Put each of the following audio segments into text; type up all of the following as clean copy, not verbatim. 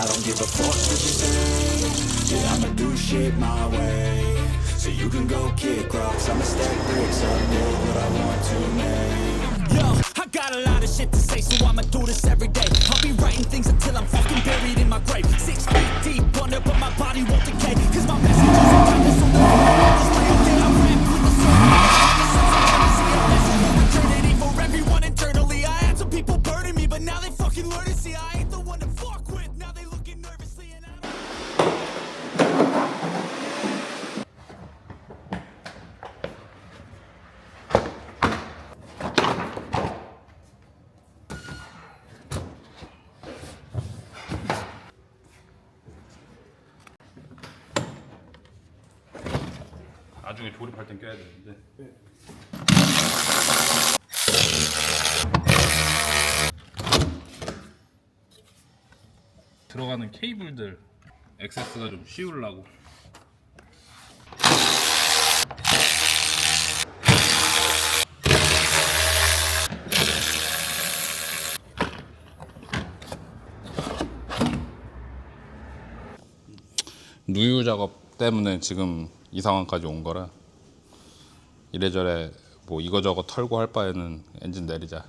I don't give a fuck what you say. Yeah, I'ma do shit my way. So you can go kick rocks, I'ma stack bricks up, build what I want to make. Yo, I got a lot of shit to say, so I'ma do this every day. I'll be writing things until I'm fucking buried in my grave. 6 feet deep under, but my body won't decay. Cause my message is a timeless, so no one this way. Okay, I rap with the soul. Eternity for everyone internally. I had some people burning me, but now they fucking learn to see I ain't the one to fuck with. Now they looking nervously and I'm... 나중에 조립할 땐 껴야 되는데. 들어가는 케이블들 액세스가 좀 쉬우려고. 누유 작업 때문에 지금 이 상황까지 온 거라 이래저래 뭐 이거저거 털고 할 바에는 엔진 내리자.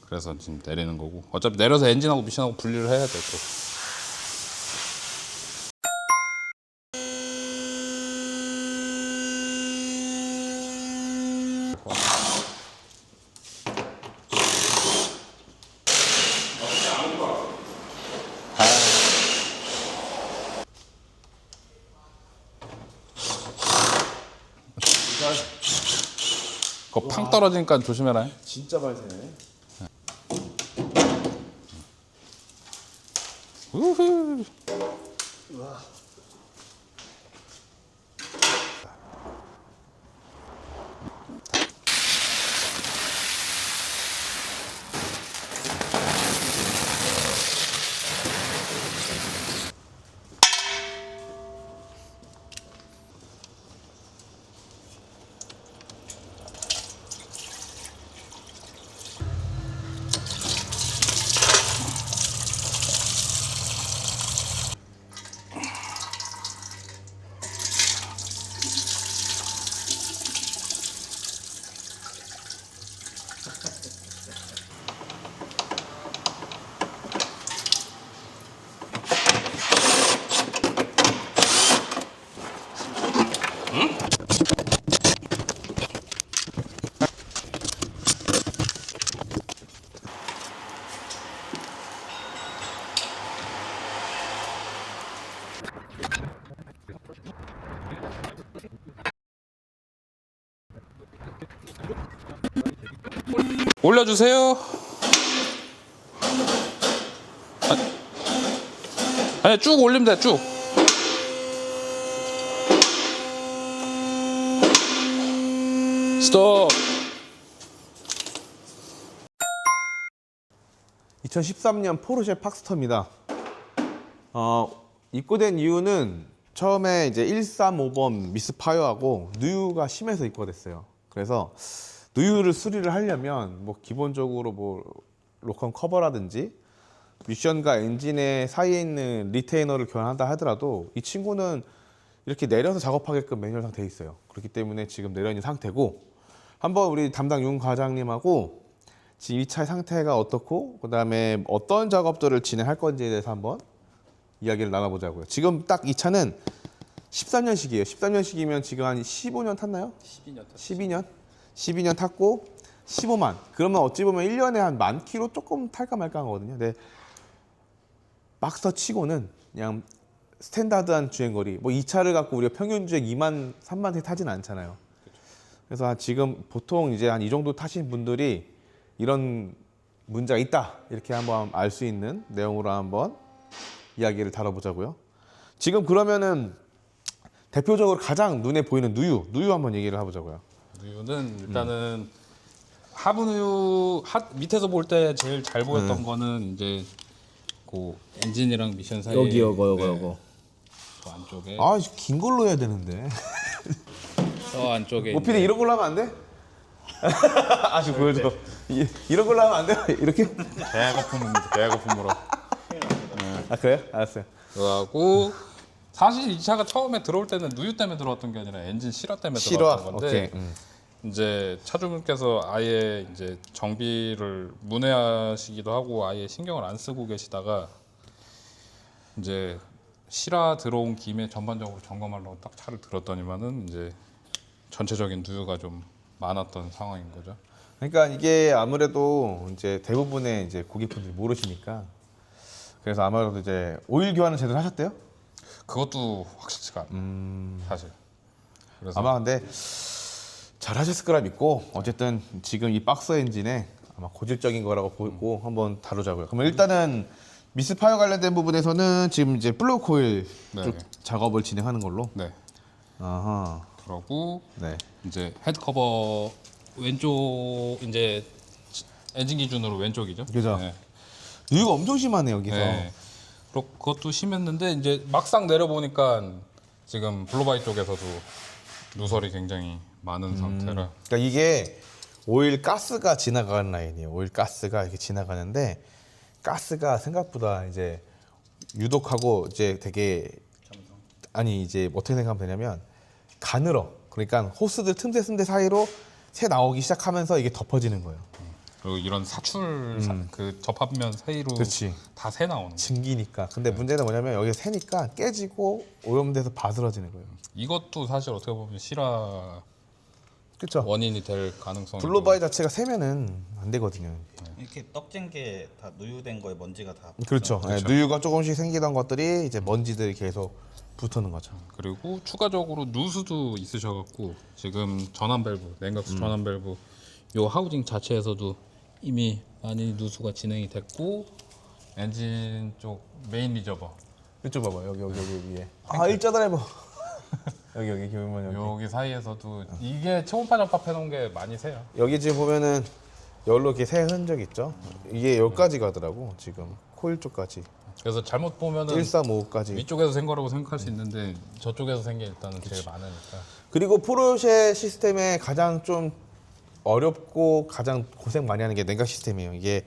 그래서 지금 내리는 거고, 어차피 내려서 엔진하고 미션하고 분리를 해야 돼 또. 그거 팡 떨어지니까 조심해라. 진짜 발새네. 우후. 우와. 올려주세요. 아니 쭉 올리면 돼. 쭉. 스톱. 2013년 포르쉐 팍스터입니다. 입고된 이유는 처음에 이제 135번 미스파이어하고 누유가 심해서 입고가 됐어요. 그래서 누유를 수리를 하려면 뭐 기본적으로 뭐 로컨 커버라든지 미션과 엔진의 사이에 있는 리테이너를 교환한다 하더라도 이 친구는 이렇게 내려서 작업하게끔 매뉴얼상 돼 있어요. 그렇기 때문에 지금 내려 있는 상태고, 한번 우리 담당 윤 과장님하고 지금 이 차의 상태가 어떻고 그 다음에 어떤 작업들을 진행할 건지에 대해서 한번 이야기를 나눠보자고요. 지금 딱 이 차는 13년식이에요. 13년식이면 지금 한 15년 탔나요? 12년 탔고 15만. 그러면 어찌 보면 1년에 한 10,000km 조금 탈까 말까 하거든요. 근데 박스터 치고는 그냥 스탠다드한 주행거리. 뭐 이 차를 갖고 우리가 평균 주행 2만, 3만 타진 않잖아요. 그래서 지금 보통 이제 한 이 정도 타신 분들이 이런 문제가 있다, 이렇게 한번 알 수 있는 내용으로 한번 이야기를 다뤄보자고요. 지금 그러면은 대표적으로 가장 눈에 보이는 누유 한번 얘기를 해보자고요. 누유는 일단은 하부 누유 밑에서 볼 때 제일 잘 보였던 거는 이제 그 엔진이랑 미션 사이에 요거. 저 안쪽에 아, 긴 걸로 해야 되는데. 저 안쪽에 오피디 이런 걸로 하면 안 돼? 아직 보여줘. 이런 걸로 하면 안 돼? 이렇게? 대거품으로. 네. 아 그래요? 알았어요. 그거하고 사실 이 차가 처음에 들어올 때는 누유 때문에 들어왔던 게 아니라 엔진 실화 때문에 실화. 들어왔던 건데 오케이. 이제 차주분께서 아예 이제 정비를 문의하시기도 하고 아예 신경을 안 쓰고 계시다가 이제 실화 들어온 김에 전반적으로 점검하려고 딱 차를 들었더니만은 이제 전체적인 누유가 좀 많았던 상황인 거죠. 그러니까 이게 아무래도 이제 대부분의 이제 고객분들이 모르시니까 그래서 아무래도 이제 오일 교환은 제대로 하셨대요? 그것도 확실치가 않아요. 사실. 그래서 아마 근데 잘 하셨을 거라 믿고 어쨌든 지금 이 박스 엔진에 아마 고질적인 거라고 보고 한번 다루자고요. 그러면 일단은 미스파이어 관련된 부분에서는 지금 이제 플로우 코일 네. 쪽 작업을 진행하는 걸로. 네. 아하. 그러고 네. 이제 헤드 커버 왼쪽 이제 엔진 기준으로 왼쪽이죠. 그죠. 네. 누유가 엄청 심하네 여기서. 네. 그것도 심했는데 이제 막상 내려보니까 지금 블로바이 쪽에서도 누설이 굉장히 많은 상태라. 그러니까 이게 오일 가스가 지나가는 라인이에요. 오일 가스가 이렇게 지나가는데 가스가 생각보다 이제 유독하고 이제 되게 아니 이제 어떻게 생각하면 되냐면 가늘어. 그러니까 호스들 틈새 사이로 새 나오기 시작하면서 이게 덮어지는 거예요. 그리고 이런 사출 그 접합면 사이로 그렇지. 다 새 나오는 거. 증기니까. 근데 문제는 뭐냐면 여기 새니까 깨지고 오염돼서 바스러지는 거예요. 이것도 사실 어떻게 보면 실화 그렇죠. 원인이 될 가능성이 블로바이 자체가 새면은 안 되거든요. 이렇게 떡진 게 다 누유된 거에 먼지가 다 그렇죠. 네, 누유가 조금씩 생기던 것들이 이제 먼지들이 계속 붙는 거죠. 그리고 추가적으로 누수도 있으셔갖고 지금 전환 밸브, 냉각수 전환 밸브 요 하우징 자체에서도 이미 많이 누수가 진행이 됐고 엔진 쪽 메인 리저버 이쪽 봐봐 여기 위에. 아 일자 드라이버. 여기 보면 여기 사이에서도 이게 초음파 접합해 놓은 게 많이 새요. 여기 지금 보면은 여기로 이렇게 새 흔적 있죠. 이게 여기까지 가더라고 지금 코일 쪽까지. 그래서 잘못 보면은 1355까지. 위쪽에서 생 거라고 생각할 수 있는데 저쪽에서 생 게 일단은 제일 많으니까. 그리고 포르쉐 시스템에 가장 좀 어렵고 가장 고생 많이 하는 게 냉각 시스템이에요. 이게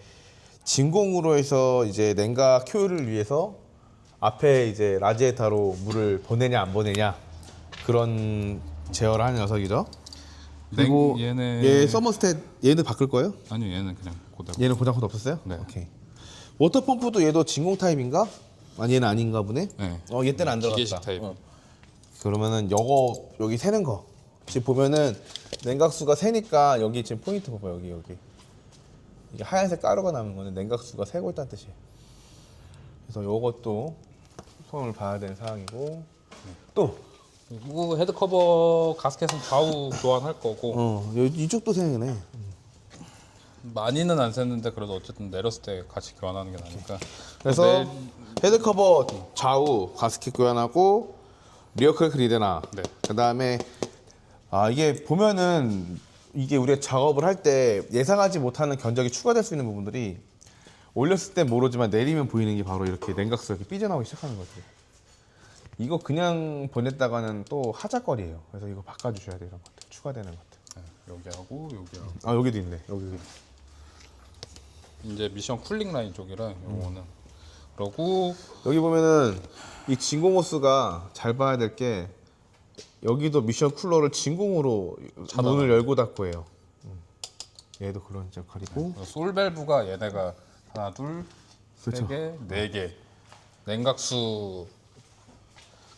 진공으로 해서 이제 냉각 효율을 위해서 앞에 이제 라지에타로 물을 보내냐 안 보내냐 그런 제어를 하는 녀석이죠. 그리고 얘는 얘 서머스탯 얘는 바꿀 거예요? 아니요 얘는 그냥 그대로. 얘는 고장 코드 없었어요? 네. 오케이. 워터 펌프도 얘도 진공 타입인가? 아니 얘는 아닌가 보네. 네. 얘 때는 안 들어갔다. 기계식 타입. 그러면은 요거 여기 새는 거 지금 보면은 냉각수가 새니까 여기 지금 포인트 봐봐 여기 이게 하얀색 가루가 남은 거는 냉각수가 새고 있다는 뜻이에요. 그래서 요것도 손을 봐야 되는 상황이고 또 그리고 헤드 커버 가스켓은 좌우 교환할 거고 이쪽도 새네. 많이는 안 샜는데 그래도 어쨌든 내렸을 때 같이 교환하는 게 나니까. 그래서 헤드 커버 좌우 가스켓 교환하고 리어클 그리드나 네. 그다음에 이게 보면은 이게 우리가 작업을 할 때 예상하지 못하는 견적이 추가될 수 있는 부분들이 올렸을 땐 모르지만 내리면 보이는 게 바로 이렇게 냉각수가 이렇게 삐져나오기 시작하는 거지. 이거 그냥 보냈다가는 또 하자거리예요. 그래서 이거 바꿔주셔야 돼요. 이런 것들 추가되는 것들. 네, 여기하고 여기하고. 여기도 있네. 여기. 이제 미션 쿨링 라인 쪽이라 요거는. 그러고 여기 보면은 이 진공 호스가 잘 봐야 될 게 여기도 미션 쿨러를 진공으로 문을 열고 닫고 해요. 얘도 그런 역할이고. 솔 밸브가 얘네가 하나, 둘, 그렇죠. 세 개, 네 개. 냉각수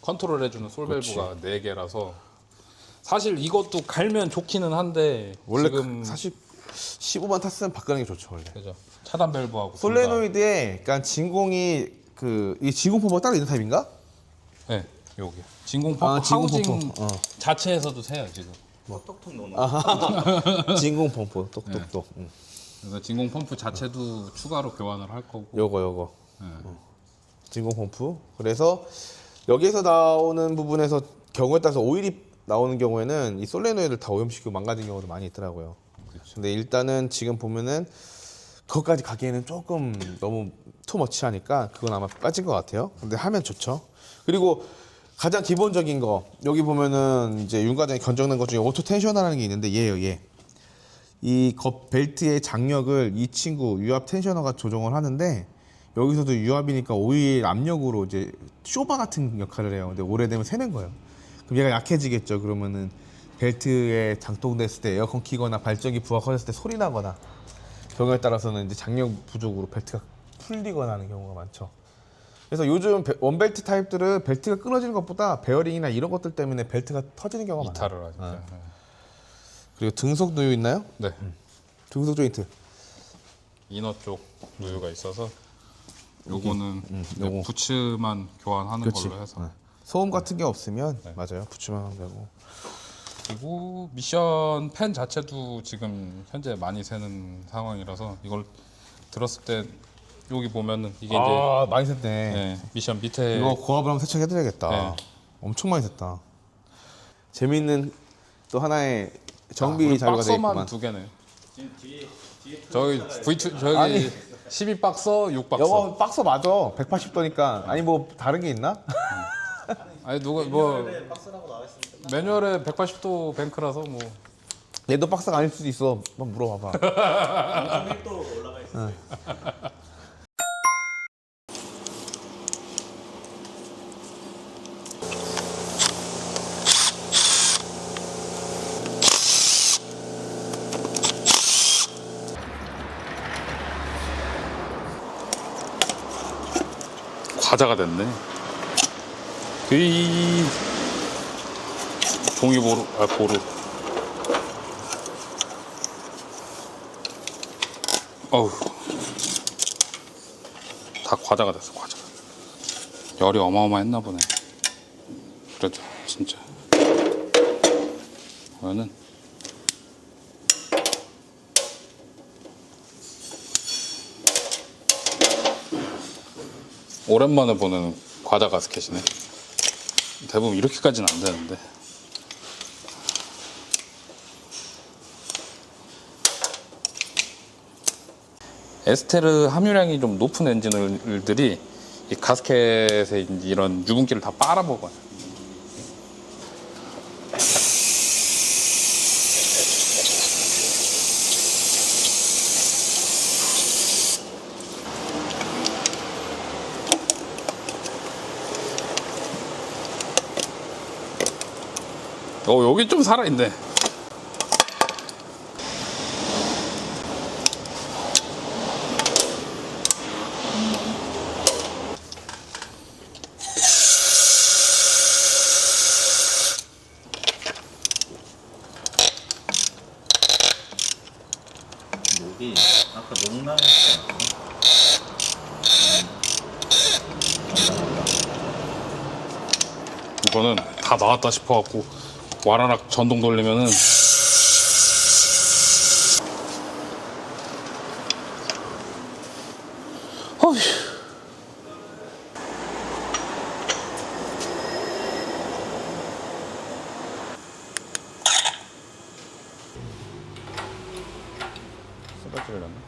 컨트롤 해주는 솔 밸브가 네 개라서 사실 이것도 갈면 좋기는 한데 원래 지금 사실 15만 탔으면 바꾸는 게 좋죠 원래. 그죠. 차단 밸브하고 솔레노이드에 그러니까 진공이 이 진공 펌프가 따로 있는 타입인가? 네, 여기 진공 펌프 진공 하우징 펌프. 자체에서도 새요 지금. 톡톡 노는 진공 펌프 똑똑똑. 그래서 진공 펌프 자체도 추가로 교환을 할 거고. 요거. 진공 펌프. 그래서 여기에서 나오는 부분에서 경우에 따라서 오일이 나오는 경우에는 이 솔레노이드를 다 오염시키고 망가진 경우도 많이 있더라고요. 근데 일단은 지금 보면은 그것까지 가기에는 조금 너무 투머치하니까 그건 아마 빠진 것 같아요. 근데 하면 좋죠. 그리고 가장 기본적인 거 여기 보면은 이제 윤과장이 견적낸 것 중에 오토 텐셔너라는 게 있는데 얘예요. 얘. 이 겉 벨트의 장력을 이 친구 유압 텐셔너가 조정을 하는데 여기서도 유압이니까 오일 압력으로 이제 쇼바 같은 역할을 해요. 근데 오래되면 새는 거예요. 그럼 얘가 약해지겠죠. 그러면은 벨트에 장동됐을 때 에어컨 키거나 발전기 부하 커졌을 때 소리 나거나 경우에 따라서는 이제 장력 부족으로 벨트가 풀리거나 하는 경우가 많죠. 그래서 요즘 원벨트 타입들은 벨트가 끊어지는 것보다 베어링이나 이런 것들 때문에 벨트가 터지는 경우가 많아요. 이탈을 하니까. 네. 그리고 등속 누유 있나요? 네. 등속 조인트. 이너 쪽 누유가 있어서 요거는 이제 요거. 부츠만 교환하는 그렇지. 걸로 해서. 소음 같은 게 없으면 맞아요. 붙이면 하면 되고. 그리고 미션 펜 자체도 지금 현재 많이 새는 상황이라서 이걸 들었을 때 여기 보면은 이게 아 많이 샜네. 이제 네, 미션 밑에 이거 고압을 한번 세척해드려야겠다. 네. 엄청 많이 샜다. 재미있는 또 하나의 정비 자료가 박서만 되겠구만. 두 개네. 저기 V2 저기 아니. 12박서, 6박서. 이거 박스 맞아. 180도니까. 아니 뭐 다른 게 있나? 아니 누가 뭐 매뉴얼에 180도 뱅크라서 뭐 얘도 박스가 아닐 수도 있어. 한번 물어봐봐. 또 올라가 있어요. 과자가 됐네. 이 종이 보루 보루. 어우 다 과자가 됐어. 과자. 열이 어마어마했나 보네. 그래도 진짜 이거는 오랜만에 보는 과자 가스켓이네. 대부분 이렇게까지는 안 되는데. 에스테르 함유량이 좀 높은 엔진들이 이 가스켓에 이런 유분기를 다 빨아먹어요. 여기 좀 살아있네. 여기 아까 농락했지 않았어? 이거는 다 나왔다 싶어갖고 와라락 전동 돌리면은 어휴. 쓰러지려나?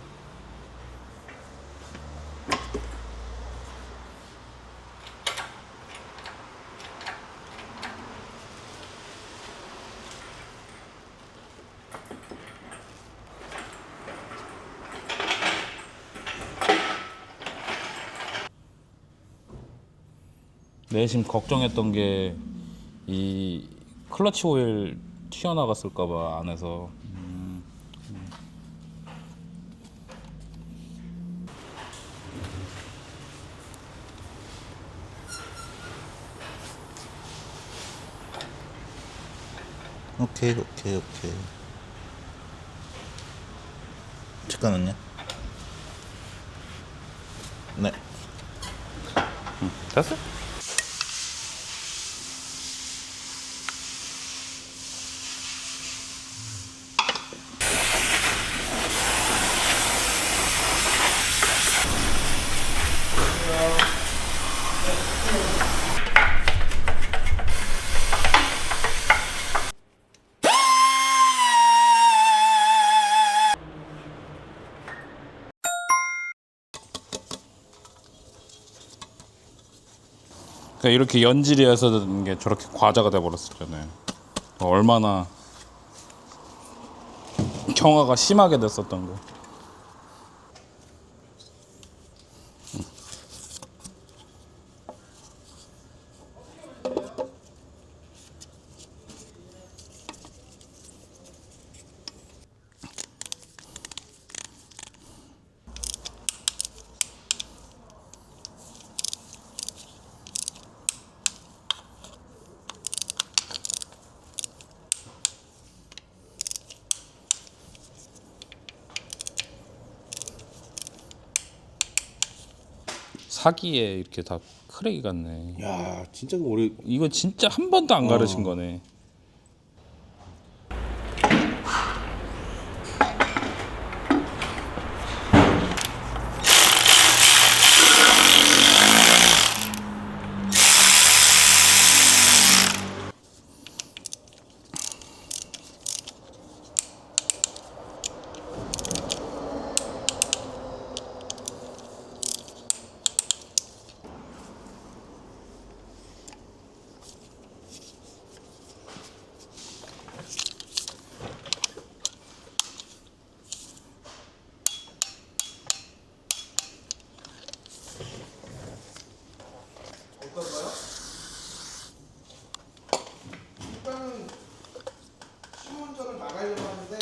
내심 걱정했던 게 이 클러치 오일 튀어나갔을까봐 안에서. 오케이. 잠깐만요. 네. 됐어? 그러니까 이렇게 연질이어서 되는 게 저렇게 과자가 돼버렸었잖아요. 얼마나 경화가 심하게 됐었던 거. 하기에 이렇게 다 크랙이 갔네. 야 진짜 오래. 이거 진짜 한 번도 안 가르친 거네. 일단은 시운전을 나가려고 하는데.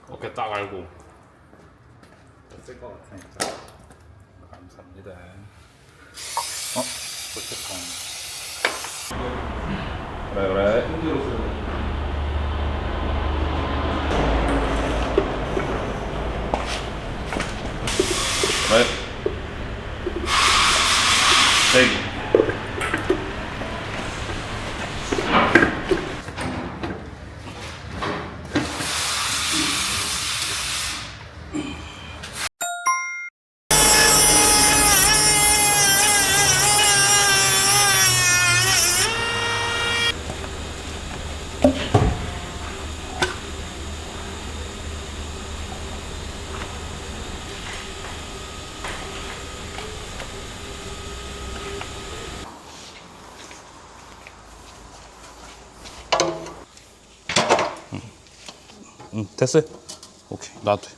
어깨 딱 알고. 쓸것 같으니까. 감사합니다. 좋겠다. 그래 그래. 그래. 세기. 됐어요. 오케이, 놔도 돼.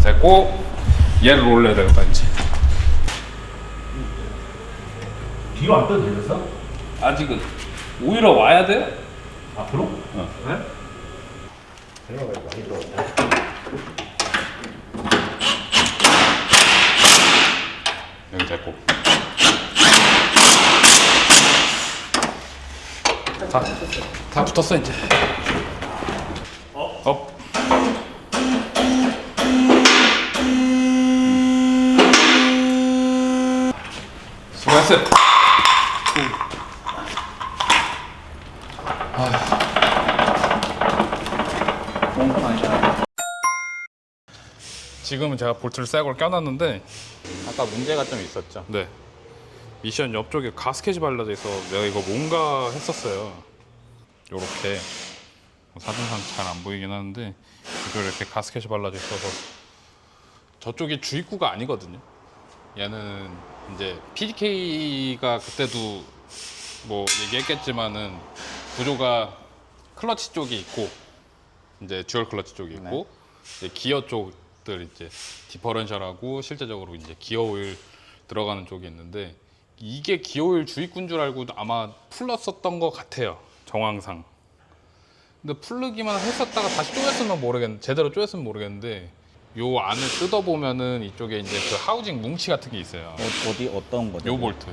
됐고 얘를 올려야 되겠다 이제. 뒤로 안 빼도 되겠어? 아직은 오히려 와야 돼. 앞으로? 네? 여기 됐고. 다 붙었어 이제. 업. 수고했어. 지금은 제가 볼트를 새 걸 껴놨는데 아까 문제가 좀 있었죠. 네. 미션 옆쪽에 가스켓이 발라져 있어 내가 이거 뭔가 했었어요. 요렇게 사진상 잘 안 보이긴 하는데 이쪽에 이렇게 가스켓이 발라져 있어서 저쪽이 주입구가 아니거든요. 얘는 이제 PDK가 그때도 뭐 얘기했겠지만은 구조가 클러치 쪽이 있고 이제 듀얼 클러치 쪽이 있고 이제 기어 쪽들 이제 디퍼런셜하고 실제적으로 이제 기어 오일 들어가는 쪽이 있는데 이게 기어 오일 주입구인 줄 알고 아마 풀렀었던 것 같아요, 정황상. 근데 풀르기만 했었다가 다시 쪼였으면 모르겠는데 제대로 쪼였으면 모르겠는데 요 안을 뜯어 보면은 이쪽에 이제 그 하우징 뭉치 같은 게 있어요. 어디 어떤 거죠? 요 볼트.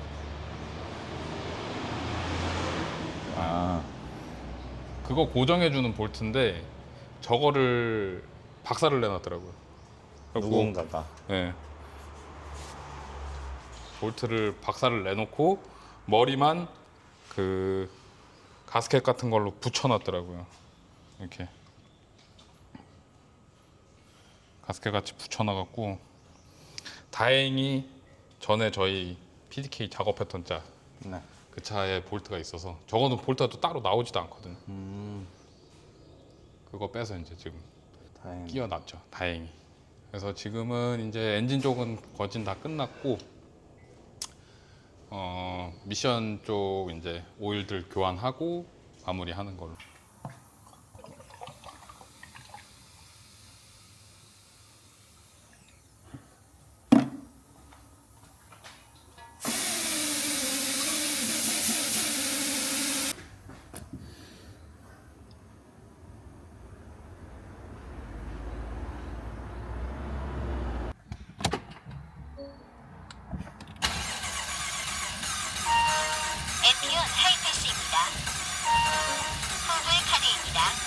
아, 그거 고정해주는 볼트인데 저거를 박살을 내놨더라고요. 그래갖고, 누군가가. 예. 볼트를 박살을 내놓고 머리만 그 가스켓 같은 걸로 붙여놨더라고요. 이렇게 가스켓 같이 붙여놔갖고 다행히 전에 저희 PDK 작업했던 차 네. 그 차에 볼트가 있어서 저거는 볼트가 또 따로 나오지도 않거든요. 그거 빼서 이제 지금 다행히. 끼워놨죠. 다행히. 그래서 지금은 이제 엔진 쪽은 거진 다 끝났고 미션 쪽 이제 오일들 교환하고 마무리하는 걸로. back.